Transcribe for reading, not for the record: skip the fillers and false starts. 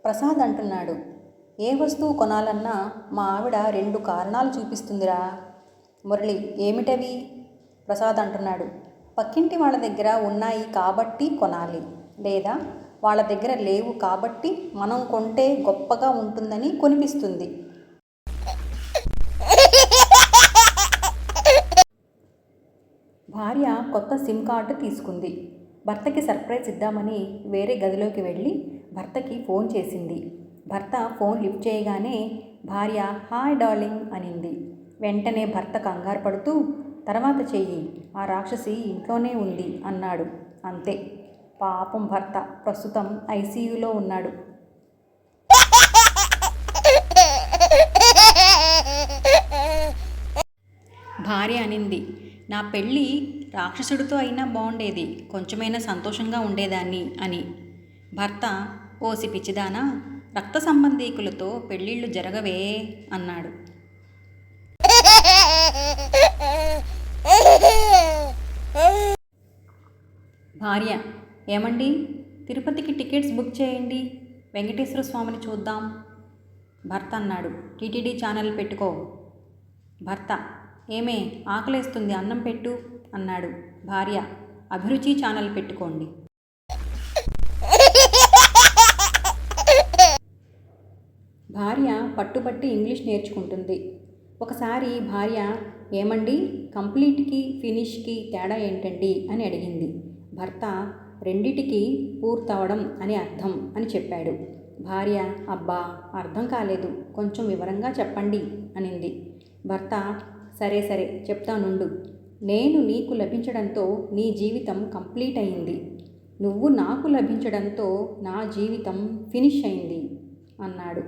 ప్రసాద్ అంటున్నాడు. ఏ వస్తువు కొనాలన్నా మా ఆవిడ 2 కారణాలు చూపిస్తుందిరా. మురళి: ఏమిటవి? ప్రసాద్ అంటున్నాడు. పక్కింటి వాళ్ళ దగ్గర ఉన్నాయి కాబట్టి కొనాలి, లేదా వాళ్ళ దగ్గర లేవు కాబట్టి మనం కొంటే గొప్పగా ఉంటుందని కొనిపిస్తుంది. భార్య కొత్త సిమ్ కార్డు తీసుకుంది. భర్తకి సర్ప్రైజ్ ఇద్దామని వేరే గదిలోకి వెళ్ళి భర్తకి ఫోన్ చేసింది. భర్త ఫోన్ లిఫ్ట్ చేయగానే భార్య హాయ్ డార్లింగ్ అనింది. వెంటనే భర్త కంగారు పడుతూ తర్వాత చెయ్యి, ఆ రాక్షసి ఇంట్లోనే ఉంది అన్నాడు. అంతే. పాపం భర్త ప్రస్తుతం ఐసీయూలో ఉన్నాడు. భార్య అనింది, నా పెళ్ళి రాక్షసుడితో అయినా బాగుండేది, కొంచెమైనా సంతోషంగా ఉండేదాన్ని అని. భర్త: ఓసి పిచ్చిదానా, రక్త సంబంధీకులతో పెళ్ళిళ్ళు జరగవే అన్నాడు. భార్య: ఏమండి, తిరుపతికి టికెట్స్ బుక్ చేయండి, వెంకటేశ్వర స్వామిని చూద్దాం. భర్త అన్నాడు. టీటీడీ ఛానల్ పెట్టుకో. భర్త: ఏమే, ఆకలేస్తుంది, అన్నం పెట్టు అన్నాడు. భార్య: అభిరుచి ఛానల్ పెట్టుకోండి. భార్య పట్టుబట్టి ఇంగ్లీష్ నేర్చుకుంటుంది. ఒకసారి భార్య: ఏమండి, కంప్లీట్కి ఫినిష్కి తేడా ఏంటండి అని అడిగింది. భర్త: రెండిటికి పూర్తవడం అని అర్థం అని చెప్పాడు. భార్య: అబ్బా, అర్థం కాలేదు, కొంచెం వివరంగా చెప్పండి అనింది. భర్త: సరే సరే చెప్తానుండు. నేను నీకు లభించడంతో నీ జీవితం కంప్లీట్ అయింది, నువ్వు నాకు లభించడంతో నా జీవితం ఫినిష్ అయింది అన్నాడు.